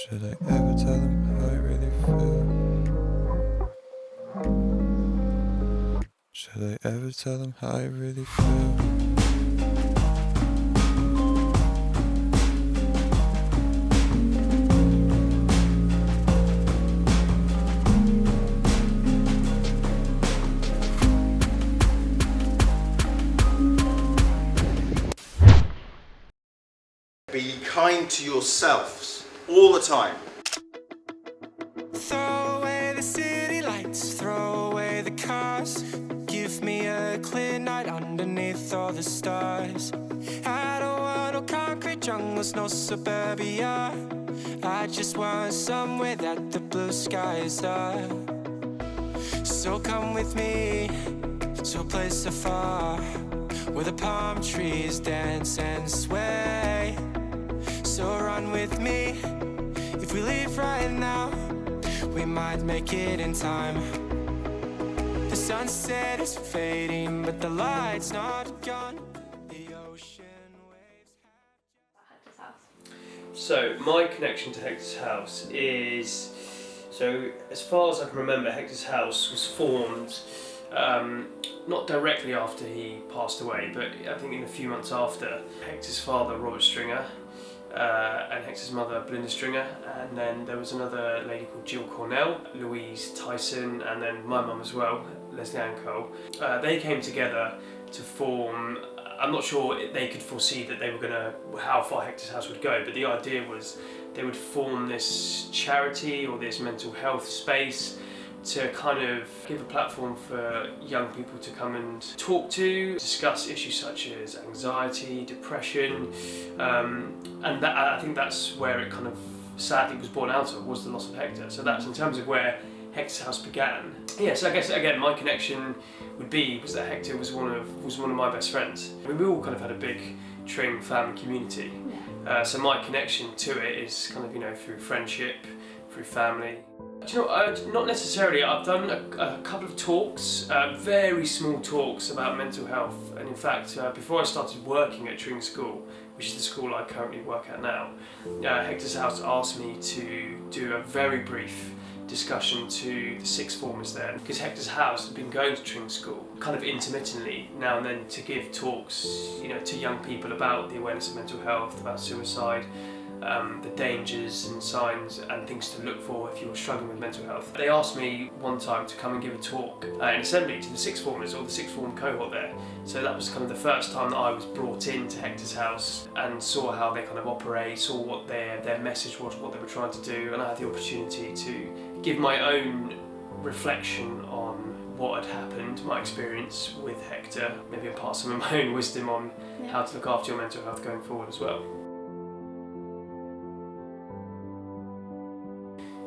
Should I ever tell them how I really feel? Should I ever tell them how I really feel? Be kind to yourselves all the time. Throw away the city lights, throw away the cars. Give me a clear night underneath all the stars. I don't want no concrete jungles, no suburbia. I just want somewhere that the blue skies are. So come with me to a place afar, where the palm trees dance and sway. So run with me. If we leave right now, we might make it in time. The sunset is fading, but the light's not gone. The ocean waves Hector's House. So my connection to Hectors House is, so as far as I can remember, Hectors House was formed not directly after he passed away, but I think in a few months after. Hector's father, Robert Stringer, and Hector's mother, Belinda Stringer, and then there was another lady called Jill Cornell, Louise Tyson, and then my mum as well, Leslie Ann Cole. They came together to form, I'm not sure they could foresee that they were how far Hector's House would go, but the idea was they would form this charity or this mental health space to kind of give a platform for young people to come and talk to, discuss issues such as anxiety, depression, and that, I think that's where it kind of sadly was born out of, was the loss of Hector. So that's in terms of where Hector's House began. Yeah, so I guess again my connection was that Hector was one of my best friends. I mean, we all kind of had a big Tring family community, so my connection to it is kind of through friendship, through family. Do you know, not necessarily. I've done a couple of talks, very small talks about mental health, and in fact, before I started working at Tring School, which is the school I currently work at now, Hector's House asked me to do a very brief discussion to the sixth formers there, because Hector's House had been going to Tring School kind of intermittently now and then to give talks, to young people about the awareness of mental health, about suicide, the dangers and signs and things to look for if you were struggling with mental health. They asked me one time to come and give a talk in assembly to the sixth formers, or the sixth form cohort there. So that was kind of the first time that I was brought into Hector's House and saw how they kind of operate, saw what their message was, what they were trying to do, and I had the opportunity to give my own reflection on what had happened, my experience with Hector, maybe impart some of my own wisdom on how to look after your mental health going forward as well.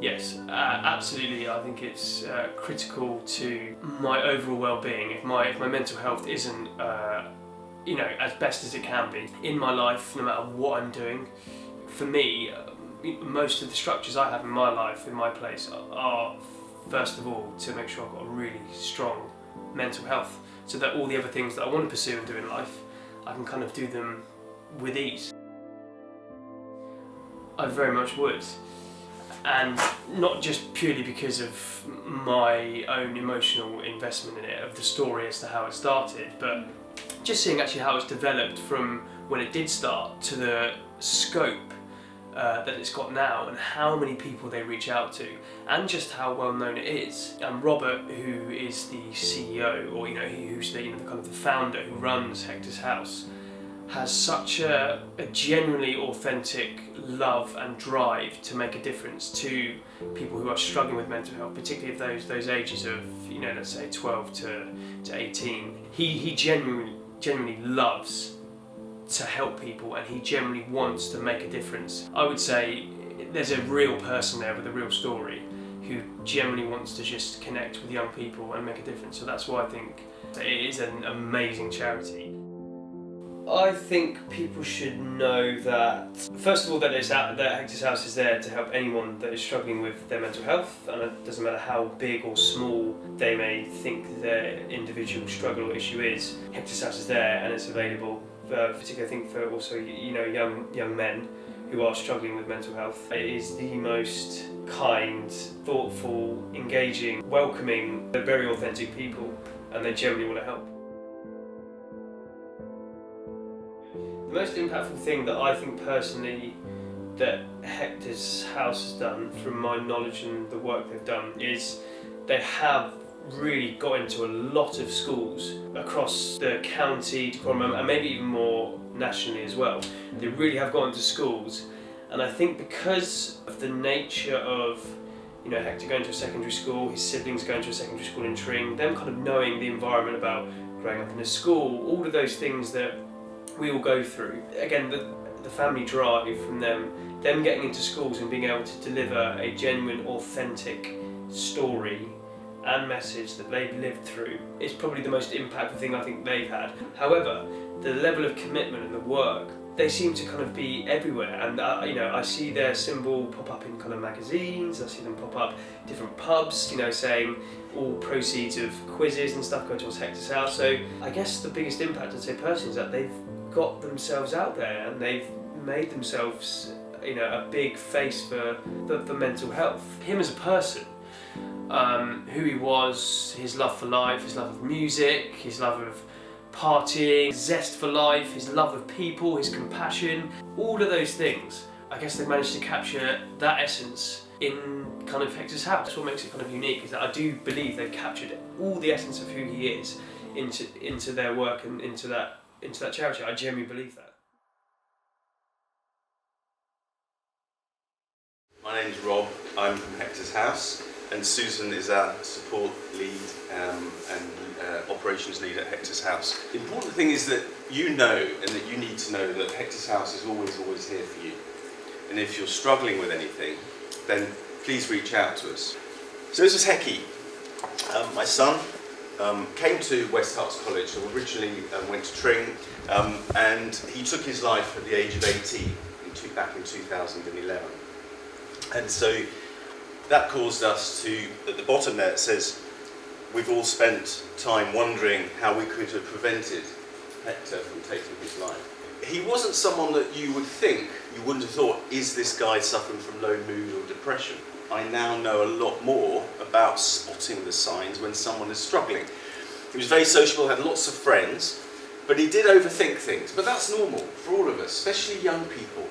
Yes, absolutely. I think it's critical to my overall well-being. If my mental health isn't, as best as it can be in my life, no matter what I'm doing, for me, most of the structures I have in my life, in my place, are first of all to make sure I've got a really strong mental health, so that all the other things that I want to pursue and do in life, I can kind of do them with ease. I very much would. And not just purely because of my own emotional investment in it, of the story as to how it started, but just seeing actually how it's developed from when it did start to the scope that it's got now, and how many people they reach out to, and just how well known it is. And Robert, who is the CEO, or who's the kind of the founder who runs Hector's House, has such a genuinely authentic love and drive to make a difference to people who are struggling with mental health, particularly of those ages of, let's say 12 to 18. He genuinely loves to help people, and he genuinely wants to make a difference. I would say there's a real person there with a real story who genuinely wants to just connect with young people and make a difference. So that's why I think it is an amazing charity. I think people should know that, first of all, that Hector's House is there to help anyone that is struggling with their mental health, and it doesn't matter how big or small they may think their individual struggle or issue is. Hector's House is there, and it's available, particularly I think for also young men who are struggling with mental health. It is the most kind, thoughtful, engaging, welcoming. They're very authentic people and they generally want to help. The most impactful thing that I think personally that Hectors House has done, from my knowledge and the work they've done, is they have really got into a lot of schools across the county and maybe even more nationally as well. They really have gone into schools, and I think because of the nature of, you know, Hector going to a secondary school, his siblings going to a secondary school in Tring, them kind of knowing the environment about growing up in a school, all of those things that we all go through. Again, the family drive from them getting into schools and being able to deliver a genuine, authentic story and message that they've lived through is probably the most impactful thing I think they've had. However, the level of commitment and the work, they seem to kind of be everywhere, and you know, I see their symbol pop up in kind of magazines, I see them pop up different pubs, you know, saying all proceeds of quizzes and stuff go towards Hectors House. So I guess the biggest impact I'd say personally is that they've got themselves out there and they've made themselves, you know, a big face for mental health. Him as a person, who he was, his love for life, his love of music, his love of partying, his zest for life, his love of people, his compassion, all of those things, I guess they've managed to capture that essence in kind of Hectors House. That's what makes it kind of unique, is that I do believe they've captured all the essence of who he is into their work and into that charity. I genuinely believe that. My name's Rob, I'm from Hectors House, and Susan is our support lead and operations lead at Hectors House. The important thing is that you know, and that you need to know, that Hectors House is always here for you. And if you're struggling with anything, then please reach out to us. So this is Hecky. My son came to West Herts College, so originally went to Tring, and he took his life at the age of 18 back in 2011. And so that caused us to, at the bottom there it says, we've all spent time wondering how we could have prevented Hector from taking his life. He wasn't someone that you would think, you wouldn't have thought, is this guy suffering from low mood or depression? I now know a lot more about spotting the signs when someone is struggling. He was very sociable, had lots of friends, but he did overthink things. But that's normal for all of us, especially young people.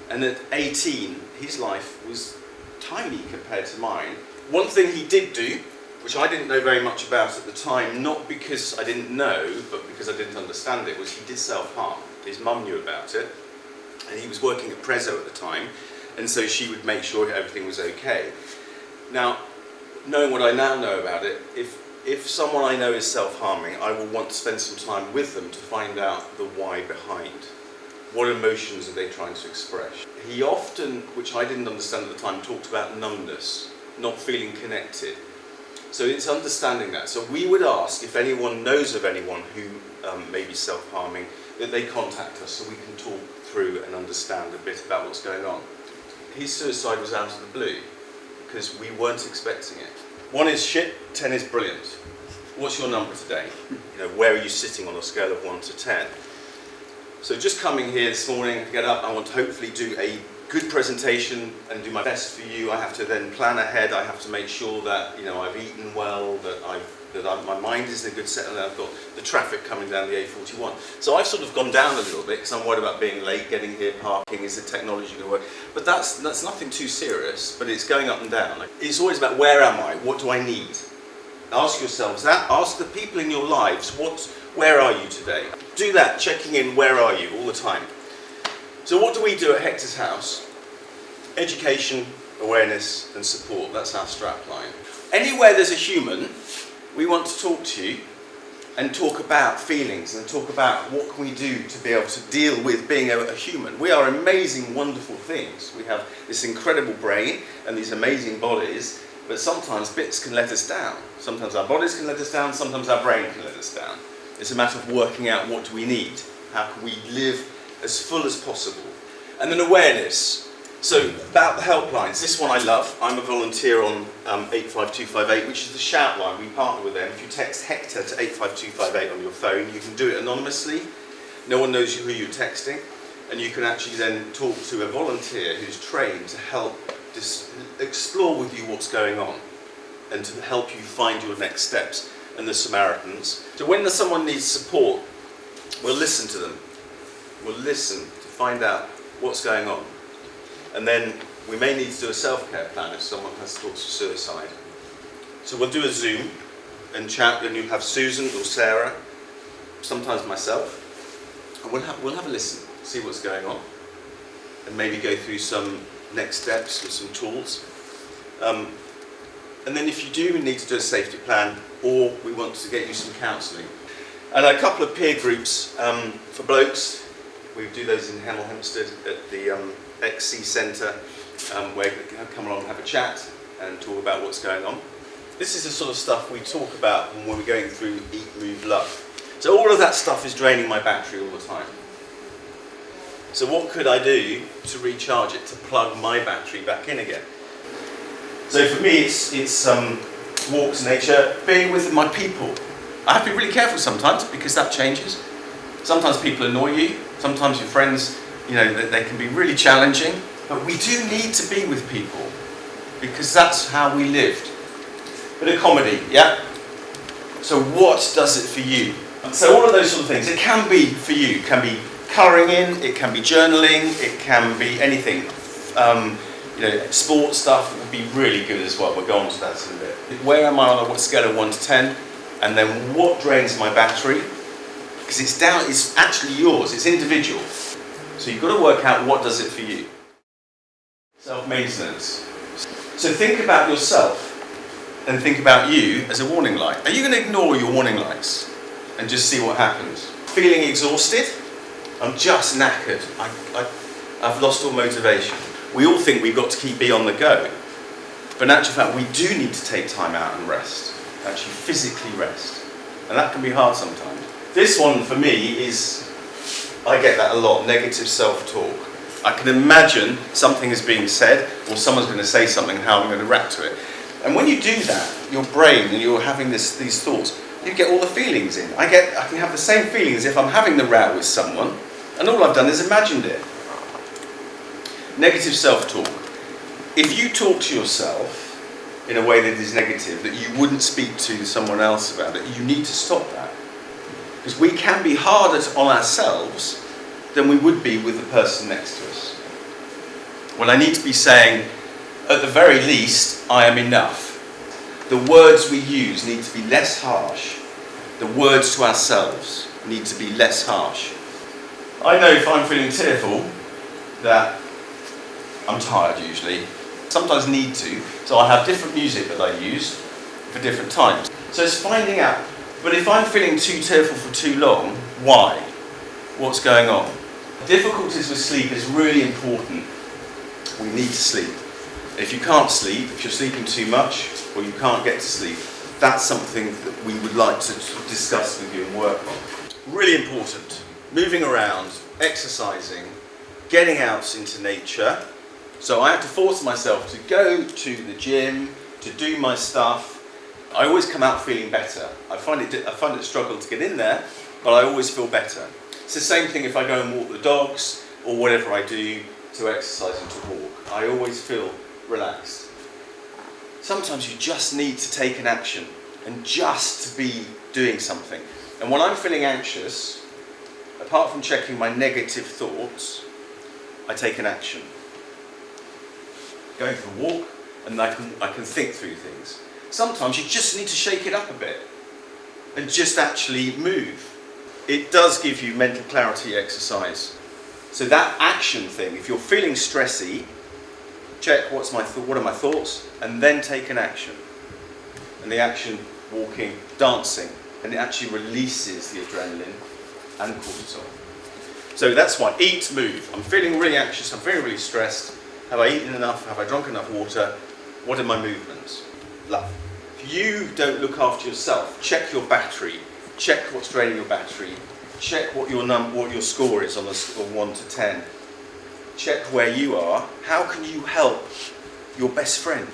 And at 18, his life was tiny compared to mine. One thing he did do, which I didn't know very much about at the time, not because I didn't know, but because I didn't understand it, was he did self-harm. His mum knew about it, and he was working at Prezzo at the time, and so she would make sure everything was okay. Now, knowing what I now know about it, if someone I know is self-harming, I will want to spend some time with them to find out the why behind. What emotions are they trying to express? He often, which I didn't understand at the time, talked about numbness, not feeling connected. So it's understanding that. So we would ask if anyone knows of anyone who may be self-harming, that they contact us so we can talk through and understand a bit about what's going on. His suicide was out of the blue because we weren't expecting it. 1 is shit, 10 is brilliant. What's your number today? You know, where are you sitting on a scale of 1 to 10? So just coming here this morning to get up, I want to hopefully do a good presentation and do my best for you. I have to then plan ahead. I have to make sure that, you know, I've eaten well, that my mind is in a good set, and I've got the traffic coming down the A41. So I've sort of gone down a little bit because I'm worried about being late, getting here, parking. Is the technology going to work? But that's nothing too serious. But it's going up and down. It's always about where am I? What do I need? Ask yourselves that. Ask the people in your lives, where are you today? Do that, checking in, where are you, all the time. So what do we do at Hectors House? Education, awareness and support. That's our strapline. Anywhere there's a human, we want to talk to you and talk about feelings and talk about what can we do to be able to deal with being a human. We are amazing, wonderful things. We have this incredible brain and these amazing bodies, but sometimes bits can let us down. Sometimes our bodies can let us down, sometimes our brain can let us down. It's a matter of working out what do we need. How can we live as full as possible? And then awareness. So about the helplines, this one I love. I'm a volunteer on 85258, which is the shout line. We partner with them. If you text Hector to 85258 on your phone, you can do it anonymously. No one knows who you're texting. And you can actually then talk to a volunteer who's trained to help explore with you what's going on and to help you find your next steps. And the Samaritans. So when someone needs support, we'll listen to them. We'll listen to find out what's going on. And then we may need to do a self-care plan if someone has thoughts of suicide. So we'll do a Zoom and chat, and you'll have Susan or Sarah, sometimes myself, and we'll have a listen, see what's going on, and maybe go through some next steps and some tools. And then if you do need to do a safety plan, or we want to get you some counselling. And a couple of peer groups for blokes. We do those in Hemel Hempstead at the XC Centre, where you can come along and have a chat and talk about what's going on. This is the sort of stuff we talk about when we're going through Eat, Move, Love. So all of that stuff is draining my battery all the time. So what could I do to recharge it, to plug my battery back in again? So for me, it's walks, nature, being with my people. I have to be really careful sometimes because that changes. Sometimes people annoy you. Sometimes your friends, they can be really challenging. But we do need to be with people because that's how we lived. Bit of comedy, yeah? So what does it for you? So all of those sort of things, it can be for you. It can be colouring in, it can be journaling, it can be anything. Sports stuff would be really good as well. We'll go on to that in a bit. Where am I on a scale of 1 to 10? And then what drains my battery? Because it's actually yours, it's individual. So you've got to work out what does it for you. Self-maintenance. So think about yourself and think about you as a warning light. Are you going to ignore your warning lights and just see what happens? Feeling exhausted? I'm just knackered. I've lost all motivation. We all think we've got to be on the go. But in actual fact, we do need to take time out and rest. Actually physically rest. And that can be hard sometimes. This one for me is, I get that a lot, negative self-talk. I can imagine something is being said or someone's going to say something and how I'm going to react to it. And when you do that, your brain and you're having these thoughts, you get all the feelings in. I can have the same feelings if I'm having the row with someone and all I've done is imagined it. Negative self-talk. If you talk to yourself in a way that is negative, that you wouldn't speak to someone else about it, you need to stop that. Because we can be harder on ourselves than we would be with the person next to us. Well, I need to be saying, at the very least, I am enough. The words we use need to be less harsh. The words to ourselves need to be less harsh. I know if I'm feeling tearful that I'm tired usually. Sometimes need to, so I have different music that I use for different times. So it's finding out, but if I'm feeling too tearful for too long, why? What's going on? Difficulties with sleep is really important. We need to sleep. If you can't sleep, if you're sleeping too much, or you can't get to sleep, that's something that we would like to discuss with you and work on. Really important. Moving around, exercising, getting out into nature. So I have to force myself to go to the gym, to do my stuff. I always come out feeling better. I find it a struggle to get in there, but I always feel better. It's the same thing if I go and walk the dogs or whatever I do to exercise and to walk. I always feel relaxed. Sometimes you just need to take an action and just to be doing something. And when I'm feeling anxious, apart from checking my negative thoughts, I take an action. Going for a walk, and I can think through things. Sometimes you just need to shake it up a bit and just actually move. It does give you mental clarity exercise. So that action thing, if you're feeling stressy, check what are my thoughts, and then take an action. And the action, walking, dancing, and it actually releases the adrenaline and cortisol. So that's one, eat, move. I'm feeling really anxious, I'm feeling really stressed. Have I eaten enough? Have I drunk enough water? What are my movements? Love. If you don't look after yourself, check your battery, check what's draining your battery, check what your score is on a score of 1 to 10. Check where you are. How can you help your best friend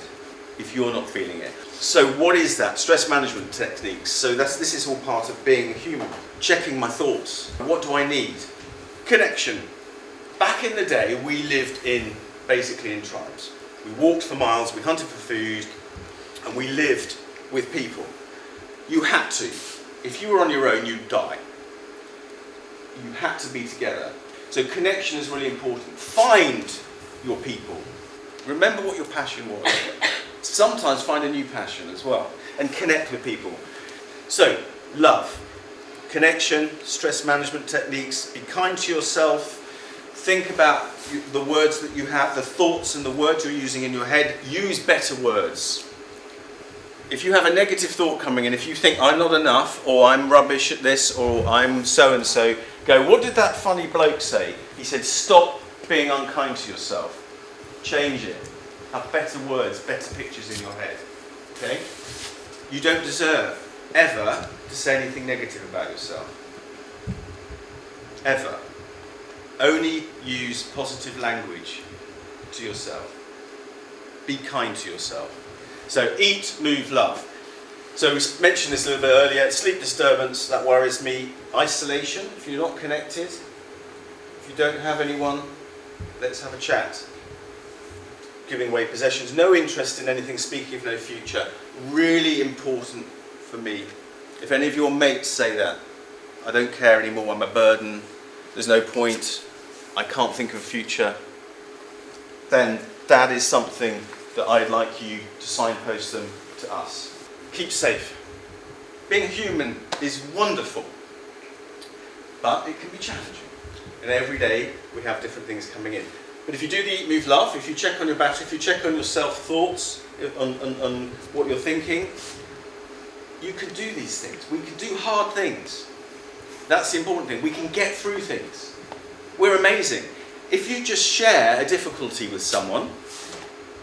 if you're not feeling it? So what is that? Stress management techniques. So this is all part of being a human. Checking my thoughts. What do I need? Connection. Back in the day, we lived basically in tribes. We walked for miles, we hunted for food, and we lived with people. You had to. If you were on your own, you'd die. You had to be together. So connection is really important. Find your people. Remember what your passion was. Sometimes find a new passion as well. And connect with people. So, love. Connection, stress management techniques. Be kind to yourself. Think about the words that you have, the thoughts and the words you're using in your head. Use better words. If you have a negative thought coming in, if you think I'm not enough, or I'm rubbish at this, or I'm so-and-so, go, what did that funny bloke say? He said, stop being unkind to yourself. Change it. Have better words, better pictures in your head. Okay? You don't deserve, ever, to say anything negative about yourself. Ever. Only use positive language to yourself. Be kind to yourself. So eat, move, love. So we mentioned this a little bit earlier. Sleep disturbance, that worries me. Isolation, if you're not connected. If you don't have anyone, let's have a chat. Giving away possessions. No interest in anything, speaking of no future. Really important for me. If any of your mates say that, I don't care anymore, I'm a burden, there's no point, I can't think of a future, then that is something that I'd like you to signpost them to us. Keep safe. Being human is wonderful, but it can be challenging. And every day we have different things coming in. But if you do the eat, move, laugh, if you check on your battery, if you check on your self-thoughts, on what you're thinking, you can do these things. We can do hard things. That's the important thing. We can get through things. We're amazing. If you just share a difficulty with someone,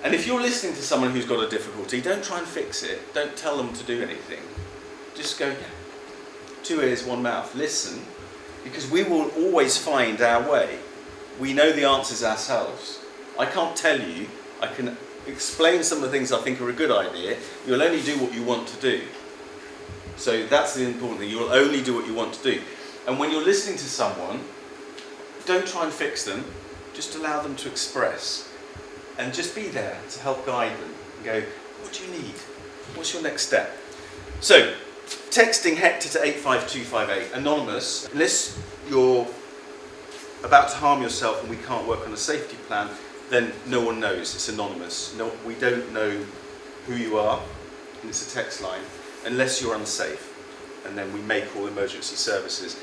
and if you're listening to someone who's got a difficulty, don't try and fix it. Don't tell them to do anything. Just go, two ears, one mouth. Listen, because we will always find our way. We know the answers ourselves. I can't tell you. I can explain some of the things I think are a good idea. You'll only do what you want to do. So that's the important thing. You'll only do what you want to do. And when you're listening to someone, don't try and fix them. Just allow them to express. And just be there to help guide them. And go, what do you need? What's your next step? So, texting Hector to 85258, anonymous, unless you're about to harm yourself and we can't work on a safety plan, then no one knows. It's anonymous. No, we don't know who you are, and it's a text line, unless you're unsafe. And then we may call emergency services.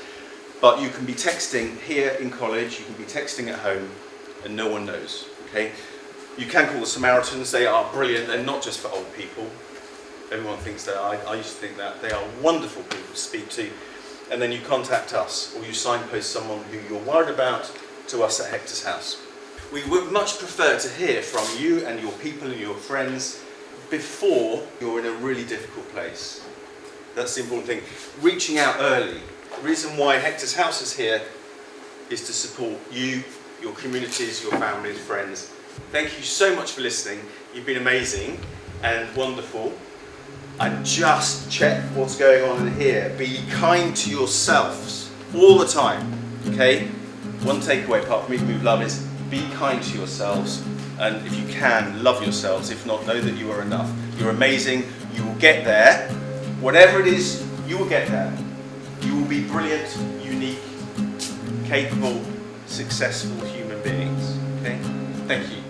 But you can be texting here in college, you can be texting at home, and no one knows. Okay? You can call the Samaritans. They are brilliant. They're not just for old people. Everyone thinks that. I used to think that. They are wonderful people to speak to. And then you contact us, or you signpost someone who you're worried about to us at Hectors House. We would much prefer to hear from you and your people and your friends before you're in a really difficult place. That's the important thing. Reaching out early. The reason why Hectors House is here is to support you, your communities, your families, friends. Thank you so much for listening. You've been amazing and wonderful. And just check what's going on in here. Be kind to yourselves all the time. Okay? One takeaway apart from Eat, Move, Love is be kind to yourselves. And if you can, love yourselves. If not, know that you are enough. You're amazing. You will get there. Whatever it is, you will get there. You will be brilliant, unique, capable, successful human beings. Okay? Thank you.